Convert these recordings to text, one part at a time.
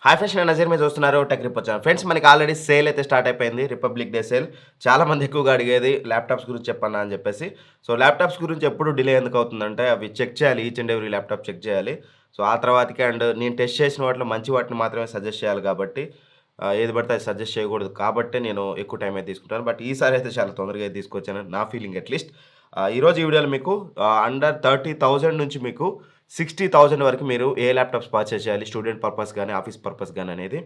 Hi friends, నేను నజీర్ మీరు చూస్తున్నారు టెక్ రిపోర్ట్ ఛానల్. ఫ్రెండ్స్, మనకి ఆల్రెడీ సేల్ అయితే స్టార్ట్ అయిపోయింది. Republic day sale. చాలామంది ఎక్కువగా అడిగేది ల్యాప్టాప్స్ గురించి చెప్పన్నా అని చెప్పేసి. సో ల్యాప్టాప్స్ గురించి ఎప్పుడు డిలే ఎందుకు అవుతుందంటే అవి చెక్ చేయాలి. Each and every laptop check చేయాలి. సో ఆ తర్వాతకి నేను టెస్ట్ చేసిన వాటిలో మంచి వాటిని మాత్రమే సజెస్ట్ చేయాలి కాబట్టి ఏది పడితే అది సజెస్ట్ చేయకూడదు కాబట్టే నేను ఎక్కువ టైం అయితే తీసుకుంటాను. బట్ ఈసారి అయితే చాలా తొందరగా అయితే తీసుకొచ్చాను నా ఫీలింగ్ అట్‌లీస్ట్. ఈరోజు ఈ వీడియోలో మీకు అండర్ 30,000 నుంచి మీకు 60,000 వరకు మీరు ఏ ల్యాప్టాప్స్ పర్చేస్ చేయాలి, స్టూడెంట్ పర్పస్ గానీ, ఆఫీస్ పర్పస్ గానీ అనేది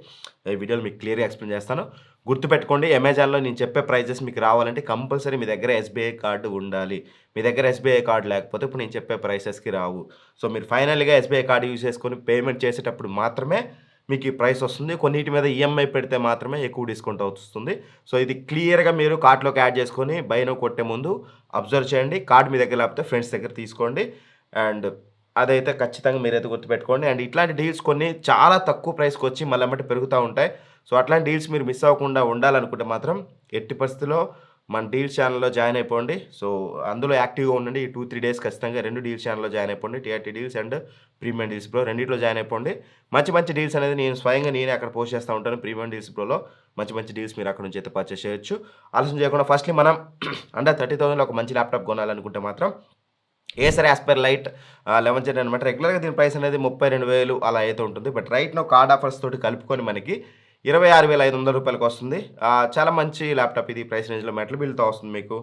ఈ వీడియోలో మీకు క్లియర్‌గా ఎక్స్‌ప్లెయిన్ చేస్తాను. గుర్తుపెట్టుకోండి, అమెజాన్‌లో నేను చెప్పే ప్రైజెస్ మీకు రావాలంటే కంపల్సరీ మీ దగ్గర ఎస్‌బీఐ కార్డ్ ఉండాలి. మీ దగ్గర ఎస్‌బీఐ కార్డ్ లేకపోతే ఇప్పుడు నేను చెప్పే ప్రైసెస్‌కి రావు. సో మీరు ఫైనల్‌గా ఎస్‌బీఐ కార్డ్ యూజ్ చేసుకొని పేమెంట్ చేసేటప్పుడు మాత్రమే మీకు ఈ ప్రైస్ వస్తుంది. కొన్నిటి మీద ఈఎంఐ పెడితే మాత్రమే ఎక్కువ డిస్కౌంట్ వస్తుంది. సో ఇది క్లియర్‌గా మీరు కార్ట్‌లోకి యాడ్ చేసుకొని బై నౌ కొట్టే ముందు అబ్జర్వ్ చేయండి. కార్డ్ మీ దగ్గర లేకపోతే ఫ్రెండ్స్ దగ్గర తీసుకోండి. అండ్ అదైతే ఖచ్చితంగా మీరైతే గుర్తుపెట్టుకోండి. అండ్ ఇట్లాంటి డీల్స్ కొన్ని చాలా తక్కువ ప్రైస్‌కొచ్చి మళ్ళీ ఎమ్మటే పెరుగుతా ఉంటాయి. సో అట్లాంటి డీల్స్ మీరు మిస్ అవ్వకుండా ఉండాలనుకుంటే మాత్రం ఎట్టి పరిస్థితిలో మన డీల్స్ ఛానెల్‌లో జాయిన్ అయిపోండి. సో అందులో యాక్టివ్‌గా ఉండండి. ఈ 2, 3 డేస్ ఖచ్చితంగా 2 డీల్స్ ఛానెల్‌లో జాయిన్ అయిపోండి. TRT deals and premium deals pro రెండిట్లో జాయిన్ అయిపోండి. మంచి మంచి డీల్స్ అనేది నేను స్వయంగా నేనే అక్కడ పోస్ట్ చేస్తా ఉంటాను. ప్రీమియం డీల్స్ ప్రోలో మంచి మంచి డీల్స్ మీరు అక్కడ నుంచి అయితే పర్చేస్ చేయొచ్చు. ఆలస్యం చేయకుండా ఫస్ట్‌లీ మనం అండర్ 30,000లో ఒక మంచి ల్యాప్టాప్ కొనాలనుకుంటే మాత్రం ఏసర్ యాస్పెర్ లైట్ 11 జెన్ అనమాట. రెగ్యులర్‌గా దీని ప్రైస్ అనేది 32,000 అలా అయితే ఉంటుంది. But right now card offers తోటి కలుపుకొని మనకి రూ. 26,500 వస్తుంది. చాలా మంచి ల్యాప్టాప్ ఇది. ప్రైస్ రేంజ్‌లో మెటల్ బిల్డ్‌తో వస్తుంది మీకు.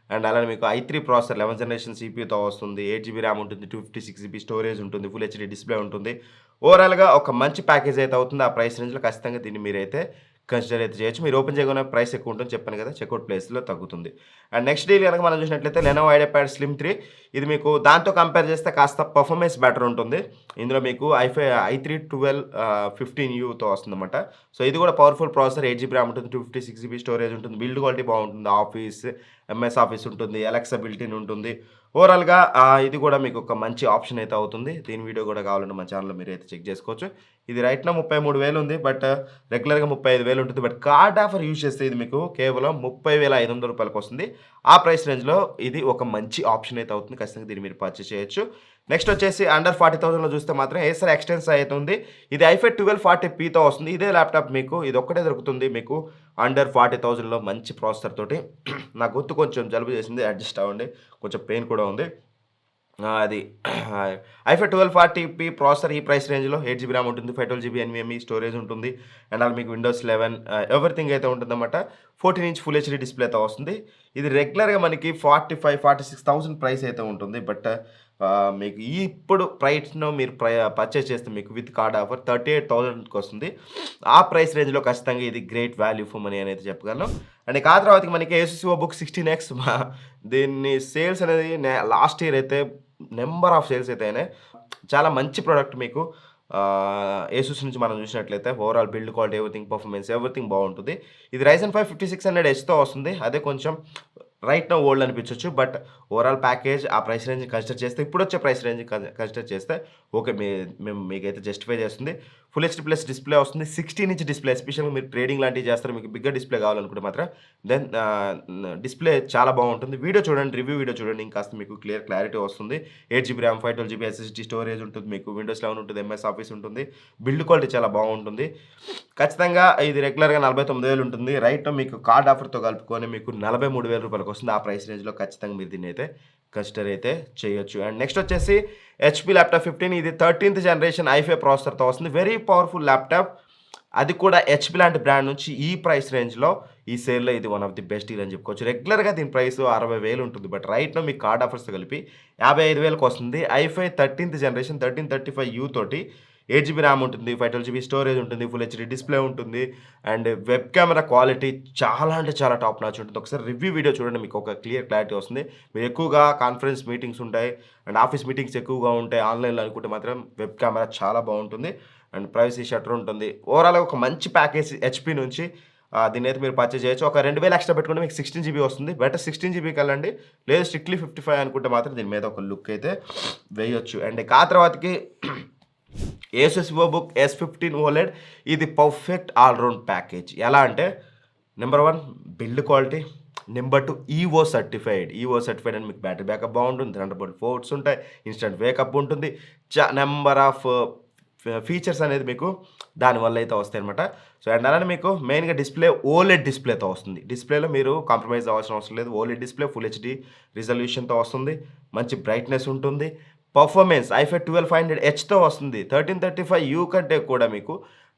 అండ్ అలానే మీకు i3 ప్రాసెసర్ 11 జనరేషన్ సీపీయూతో వస్తుంది. 8 జీబీ ర్యామ్ ఉంటుంది. 256 జీబీ స్టోరేజ్ ఉంటుంది. ఫుల్ హెచ్‌డీ డిస్‌ప్లే ఉంటుంది. ఓవరాల్‌గా ఒక మంచి ప్యాకేజ్ అయితే అవుతుంది. ఆ ప్రైస్ రేంజ్‌లో ఖచ్చితంగా దీన్ని మీరైతే కన్సిడర్ అయితే చేయొచ్చు. మీరు ఓపెన్ చేయగానే ప్రైస్ ఎక్కువ ఉంటుంది చెప్పాను కదా! చెక్‌ఔట్ ప్లేస్‌లో తగ్గుతుంది. అండ్ నెక్స్ట్ డీల్ గనక మనం చూసినట్లయితే లెనోవో ఐడియాప్యాడ్ స్లిమ్ 3 ఇది మీకు దాంతో కంపేర్ చేస్తే కాస్త పర్ఫార్మెన్స్ బెటర్ ఉంటుంది. ఇందులో మీకు i3 15Uతో వస్తుందన్నమాట. సో ఇది కూడా పవర్‌ఫుల్ ప్రాసెసర్ 8 జీబీ ర్యామ్ ఉంటుంది. 256 జీబీ స్టోరేజ్ ఉంటుంది. బిల్డ్ క్వాలిటీ బాగుంటుంది. ఎంఎస్ ఆఫీస్ ఉంటుంది. అలెక్సా బిల్ట్ ఇన్ ఉంటుంది. ఓవరాల్‌గా ఇది కూడా మీకు ఒక మంచి ఆప్షన్ అయితే అవుతుంది. దీని వీడియో కూడా కావాలంటే మన ఛానెల్‌లో మీరైతే చెక్ చేసుకోవచ్చు. ఇది రైట్ నౌ 33,000 ఉంది. బట్ రెగ్యులర్‌గా 35,000 ఉంటుంది. బట్ కార్డ్ ఆఫర్ యూజ్ చేస్తే ఇది మీకు కేవలం రూ. 30,500 వస్తుంది. ఆ ప్రైస్ రేంజ్‌లో ఇది ఒక మంచి ఆప్షన్ అయితే అవుతుంది. ఖచ్చితంగా దీన్ని మీరు పర్చేస్ చేయొచ్చు. నెక్స్ట్ వచ్చేసి అండర్ 40,000లో చూస్తే మాత్రం ఏసర్ ఎక్స్టెన్స్ అయితే ఉంది. ఇది i5 1240pతో వస్తుంది. ఇదే ల్యాప్టాప్ మీకు ఇదొక్కటే దొరుకుతుంది మీకు అండర్ 40,000లో మంచి ప్రాసెసర్ తోటి. నా గొంతు కొంచెం జలుబు చేసింది. అడ్జస్ట్ అవ్వండి. కొంచెం పెయిన్ కూడా ఉంది. అది i5 1240p ప్రాసెసర్ ఈ ప్రైస్ రేంజ్‌లో 8 జీబీ ర్యామ్ ఉంటుంది. 512 జీబీ ఎన్‌విఎంఈ స్టోరేజ్ ఉంటుంది. అండ్ అలా మీకు విండోస్ 11 ఎవ్రీథింగ్ అయితే ఉంటుందన్నమాట. 14 ఇంచ్ ఫుల్ హెచ్‌డీ డిస్‌ప్లేతో వస్తుంది. ఇది రెగ్యులర్‌గా మనకి 45,000, 46,000 ప్రైస్ అయితే ఉంటుంది. బట్ మీకు ఇప్పుడు ప్రైస్‌లో మీరు పర్చేస్ చేస్తే మీకు విత్ కార్డ్ ఆఫర్ 38,000కి వస్తుంది. ఆ ప్రైస్ రేంజ్‌లో ఖచ్చితంగా ఇది గ్రేట్ వాల్యూ ఫర్ మనీ అని అయితే చెప్పగలను. అండ్ ఇక ఆ తర్వాతకి మనకి ఏసుస్ వివోబుక్ 16X దీన్ని సేల్స్ అనేది లాస్ట్ ఇయర్ అయితే నంబర్ ఆఫ్ సేల్స్ అయితే అయినాయి. చాలా మంచి ప్రొడక్ట్ మీకు. ఏసుస్ నుంచి మనం చూసినట్లయితే ఓవరాల్ బిల్డ్ క్వాలిటీ ఎవ్రీథింగ్ బాగుంటుంది. ఇది Ryzen 5 5600Hతో వస్తుంది. అదే కొంచెం రైట్ నౌ ఓల్డ్ అనిపించొచ్చు. బట్ ఓవరాల్ ప్యాకేజ్ ఆ ప్రైస్ రేంజ్ కన్సిడర్ చేస్తే ఇప్పుడొచ్చే ప్రైస్ రేంజ్ కన్సిడర్ చేస్తే ఓకే మేము మీకైతే జస్టిఫై చేస్తుంది. ఫుల్ హెచ్‌డీ ప్లస్ డిస్‌ప్లే వస్తుంది. 16 ఇంచ్ డిస్‌ప్లే ఎస్పెషల్‌గా మీరు ట్రేడింగ్ లాంటివి చేస్తారు. మీకు బిగ్గర్ డిస్‌ప్లే కావాలనుకుంటే మాత్రం దెన్ డిస్‌ప్లే చాలా బాగుంటుంది. వీడియో చూడండి, రివ్యూ వీడియో చూడండి. ఇంకాస్త మీకు క్లారిటీ వస్తుంది. 8 GB RAM, 512 GB SSD storage ఉంటుంది. మీకు విండోస్ 11 ఉంటుంది. ఎంఎస్ ఆఫీస్ ఉంటుంది. బిల్డ్ క్వాలిటీ చాలా బాగుంటుంది. ఖచ్చితంగా ఇది రెగ్యులర్‌గా 49,000 ఉంటుంది. రైట్ మీకు కార్డ్ ఆఫర్‌తో కలుపుకొని మీకు రూ. 43,000 వస్తుంది. ఆ ప్రైస్ రేంజ్‌లో ఖచ్చితంగా మీరు దీన్ని అయితే కన్సిడర్ అయితే చేయొచ్చు. అండ్ నెక్స్ట్ వచ్చేసి హెచ్‌పీ ల్యాప్‌టాప్ 15 ఇది 13th జనరేషన్ i5 ప్రాసెసర్‌తో వస్తుంది. Very powerful laptop. అది కూడా హెచ్‌పీ లాంటి బ్రాండ్ నుంచి ఈ ప్రైస్ రేంజ్‌లో ఈ సేల్‌లో ఇది one of the best deal అని చెప్పుకోవచ్చు. రెగ్యులర్‌గా దీని ప్రైస్ 60,000 ఉంటుంది. బట్ రైట్ నౌ మీకు కార్డ్ ఆఫర్స్‌తో కలిపి 55,000కి వస్తుంది. i5 13th జనరేషన్ 1335U తోటి 8 జీబీ ర్యామ్ ఉంటుంది. 512 జీబీ స్టోరేజ్ ఉంటుంది. ఫుల్ హెచ్‌డీ డిస్‌ప్లే ఉంటుంది. అండ్ వెబ్ కెమెరా క్వాలిటీ చాలా అంటే చాలా టాప్ నాచ్ ఉంటుంది. ఒకసారి రివ్యూ వీడియో చూడండి, మీకు ఒక క్లారిటీ వస్తుంది. మీరు ఎక్కువగా కాన్ఫరెన్స్ మీటింగ్స్ ఉంటాయి అండ్ ఆఫీస్ మీటింగ్స్ ఎక్కువగా ఉంటాయి ఆన్‌లైన్‌లో అనుకుంటే మాత్రం వెబ్ కెమెరా చాలా బాగుంటుంది. అండ్ ప్రైవసీ షట్టర్ ఉంటుంది. ఓవరాల్‌గా ఒక మంచి ప్యాకేజ్ హెచ్‌పీ నుంచి దీన్నైతే మీరు పర్చేజ్ చేయొచ్చు. ఒక 2,000 ఎక్స్ట్రా పెట్టుకుంటే మీకు 16 జీబీ వస్తుంది. బెటర్ 16 జీబీకి వెళ్ళండి. లేదు స్ట్రిక్ట్‌లీ 55 అనుకుంటే మాత్రం దీని మీద ఒక లుక్ అయితే వేయొచ్చు. అండ్ ఇక ఆ తర్వాతకి ఏసుస్ వివోబుక్ S15 OLED ఇది పర్ఫెక్ట్ ఆల్ రౌండ్ ప్యాకేజ్. ఎలా అంటే number 1 build quality, number 2 EO certified. అని మీకు బ్యాటరీ బ్యాకప్ బాగుంటుంది. థండర్బోల్ట్ పోర్ట్స్ ఉంటాయి. ఇన్స్టంట్ వేకప్ ఉంటుంది. నెంబర్ ఆఫ్ ఫీచర్స్ అనేది మీకు దానివల్ల అయితే వస్తాయన్నమాట. సో అండ్ అలానే మీకు మెయిన్‌గా డిస్‌ప్లే ఓలెడ్ డిస్‌ప్లేతో వస్తుంది. డిస్‌ప్లేలో మీరు కాంప్రమైజ్ అవ్వాల్సిన అవసరం లేదు. ఓలెడ్ డిస్‌ప్లే ఫుల్ హెచ్‌డీ రిజల్యూషన్‌తో వస్తుంది. మంచి బ్రైట్‌నెస్ ఉంటుంది. పర్ఫార్మెన్స్ ఐఫై 12500 వస్తుంది. 1335U కంటే కూడా మీకు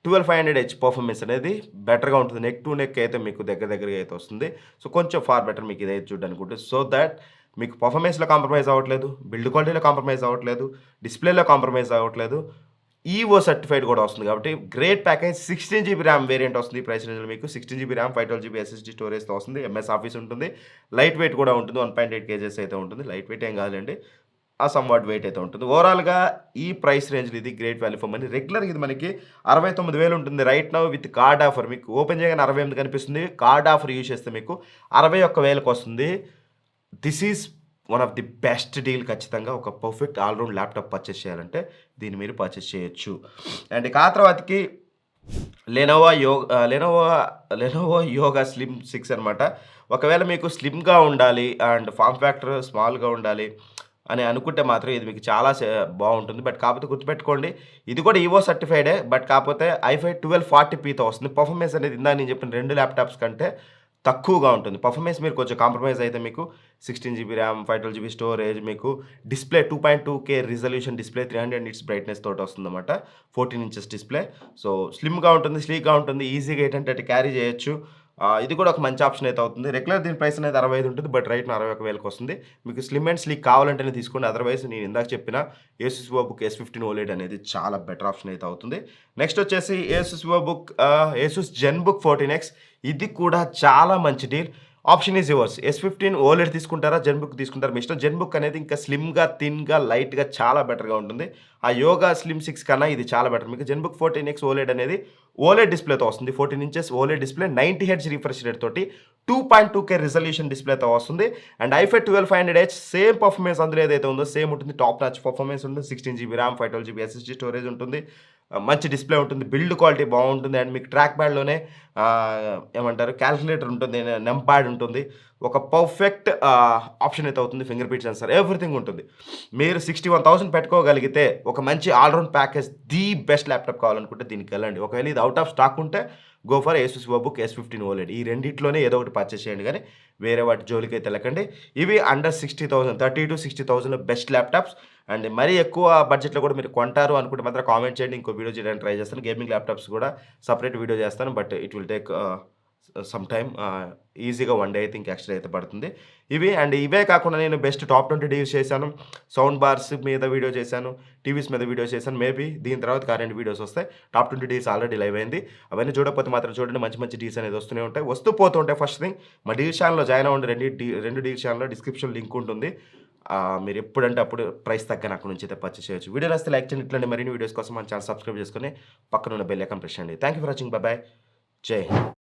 12500 పర్ఫార్మెన్స్ అనేది బెటర్‌గా ఉంటుంది. నెక్ టు నెక్ అయితే మీకు దగ్గరగా అయితే వస్తుంది. సో కొంచెం ఫార్ బెటర్ మీకు ఇదైతే చూడడానికి ఉంటుంది. సో థట్ మీకు పర్ఫార్మెన్స్‌లో కాంప్రమైజ్ అవ్వట్లేదు. బిల్డ్ క్వాలిటీలో కాంప్రమైజ్ అవ్వట్లేదు. డిస్‌ప్లేలో కాంప్రమైజ్ అవ్వట్లేదు. ఈవో సర్టిఫైడ్ కూడా వస్తుంది కాబట్టి great package. 16 GB RAM variant వస్తుంది. ఈ ప్రైస్ రేంజ్‌లో మీకు 16 జీబీ ర్యామ్, 512 జీబీ ఎస్ఎస్‌డీ స్టోరేజ్‌తో వస్తుంది. ఎంఎస్ ఆఫీస్ ఉంటుంది. లైట్ వెయిట్ కూడా ఉంటుంది. 1.8 కేజెస్ అయితే ఉంటుంది. లైట్ వెయిట్ ఏం కాదులెండి. సమ్‌వాట్ వెయిట్ అయితే ఉంటుంది. ఓవరాల్‌గా ఈ ప్రైస్ రేంజ్‌లో ఇది గ్రేట్ వాల్యూ ఫర్ మనీ. రెగ్యులర్‌గా ఇది మనకి 69,000 ఉంటుంది. Right now with card offer మీకు ఓపెన్ చేయగానే 68 కనిపిస్తుంది. కార్డ్ ఆఫర్ యూజ్ చేస్తే మీకు 61,000కి వస్తుంది. This is one of the best deal. ఖచ్చితంగా ఒక perfect all round laptop purchase చేయాలంటే దీన్ని మీరు పర్చేస్ చేయొచ్చు. అండ్ ఇక ఆ తర్వాతకి లెనోవో యోగా స్లిమ్ 6 అనమాట. ఒకవేళ మీకు స్లిమ్‌గా ఉండాలి అండ్ ఫార్మ్ ఫ్యాక్టర్ స్మాల్‌గా ఉండాలి అని అనుకుంటే మాత్రం ఇది మీకు చాలా బాగుంటుంది. బట్ కాకపోతే గుర్తుపెట్టుకోండి, ఇది కూడా ఈవో సర్టిఫైడే. బట్ కాకపోతే ఐఫై 1240pతో వస్తుంది. పర్ఫార్మెన్స్ అనేది ఇందాక నేను చెప్పిన 2 ల్యాప్‌టాప్స్ కంటే తక్కువగా ఉంటుంది. పర్ఫార్మెన్స్ మీరు కొంచెం కాంప్రమైజ్ అయితే మీకు 16 జీబీ ర్యామ్, 512 జీబీ స్టోరేజ్, మీకు display 2.2K resolution display, 300 nits brightness తోటి వస్తుందన్నమాట. 14 ఇంచెస్ డిస్‌ప్లే. సో స్లిమ్‌గా ఉంటుంది, స్లీక్‌గా ఉంటుంది. ఈజీగా ఎటంటే అటు క్యారీ చేయొచ్చు. ఇది కూడా ఒక మంచి ఆప్షన్ అయితే అవుతుంది. రెగ్యులర్ దీని ప్రైస్ అనేది 65 ఉంటుంది. బట్ రైట్ 61,000కి వస్తుంది. మీకు స్లిమ్ అండ్ స్లీక్ కావాలంటేనే తీసుకోండి. అదర్‌వైజ్ నేను ఇందాక చెప్పిన ఏసుస్ వివోబుక్ S15 ఓలెడ్ అనేది చాలా బెటర్ ఆప్షన్ అయితే అవుతుంది. నెక్స్ట్ వచ్చేసి ఏసుస్ జెన్బుక్ 14X. ఇది కూడా చాలా మంచి deal. Option is yours. S15 OLED తీసుకుంటారా, జెన్బుక్ తీసుకుంటారా మీ ఇష్టం. జెన్బుక్ అనేది ఇంకా స్లిమ్‌గా, థిన్‌గా, లైట్‌గా చాలా బెటర్‌గా ఉంటుంది. ఆ యోగా స్లిమ్ 6 కన్నా ఇది చాలా బెటర్. మీకు జెన్బుక్ 14X ఓలెడ్ అనేది ఓలెడ్ డిస్‌ప్లేతో వస్తుంది. 14 inches OLED display, 90 hertz refresh rate తోటి 2.2K రిజల్యూషన్ డిస్‌ప్లేతో వస్తుంది. అండ్ ఐఫై 12500H సేమ్ పర్ఫార్మెన్స్ అందులో ఏదైతే ఉందో సేమ్ ఉంటుంది. టాప్ నాచ్ పర్ఫార్మెన్స్ ఉంటుంది. 16 GB RAM, 512 GB SSD storage ఉంటుంది. మంచి డిస్‌ప్లే ఉంటుంది. బిల్డ్ క్వాలిటీ బాగుంటుంది. అండ్ మీకు ట్రాక్ ప్యాడ్‌లోనే ఏమంటారు క్యాలిక్యులేటర్ ఉంటుంది. నెంపాడ్ ఉంటుంది. ఒక పర్ఫెక్ట్ ఆప్షన్ అయితే అవుతుంది. ఫింగర్ ప్రింట్ సెన్సార్ ఎవ్రీథింగ్ ఉంటుంది. మీరు 61,000 పెట్టుకోగలిగితే ఒక మంచి all round package, the best laptop కావాలనుకుంటే దీనికి వెళ్ళండి. ఒకవేళ ఇది అవుట్ ఆఫ్ స్టాక్ ఉంటే go for Asus వివోబుక్ S15 OLED. ఈ రెండిట్లోనే ఏదో ఒకటి పర్చేస్ చేయండి కానీ వేరే వాటి జోలికైతే వెళ్ళకండి. ఇవి అండర్ 60,000, 30,000-60,000లో బెస్ట్ ల్యాప్‌టాప్స్. అండ్ మరీ ఎక్కువ బడ్జెట్‌లో కూడా మీరు కొంటారు అనుకుంటే మాత్రం కామెంట్ చేయండి. ఇంకో వీడియో చేయడానికి ట్రై చేస్తాను. గేమింగ్ ల్యాప్‌టాప్స్ కూడా సెపరేట్ వీడియో చేస్తాను. But it will take some time. ఈజీగా 1 డే అయితే ఇంకా ఎక్స్ట్రా అయితే పడుతుంది. ఇవే కాకుండా నేను బెస్ట్ టాప్ 20 డీల్స్ చేశాను. సౌండ్ బార్స్ మీద వీడియో చేశాను. టీవీస్ మీద వీడియో చేశాను. మేబీ దీని తర్వాత కరెంట్ వీడియోస్ వస్తాయి. టాప్ 20 డీల్స్ ఆల్రెడీ లైవ్ అయింది. అవన్నీ చూడకపోతే మాత్రం చూడండి. మంచి మంచి డీల్స్ అనేది వస్తూనే ఉంటాయి. వస్తూ పోతూ ఉంటాయి. ఫస్ట్ థింగ్ మా డీల్ ఛానల్‌లో జాయిన్ అవ్వండి. రెండు డీల్ ఛానల్‌లో డిస్క్రిప్షన్ లింక్ ఉంటుంది. మీరు ఎప్పుడంటే అప్పుడు ప్రైస్ తగ్గని అక్కడ నుంచి అయితే పర్చేస్ చేయొచ్చు. వీడియో నచ్చితే లైక్ చేయండి. ఇట్లాంటి మరిన్ని వీడియోస్ కోసం మన ఛానల్ సబ్స్క్రైబ్ చేసుకొని పక్కన ఉన్న బెల్ ఐకాన్ ప్రెస్ చేయండి. Thank you for watching. By by. జై హింద్.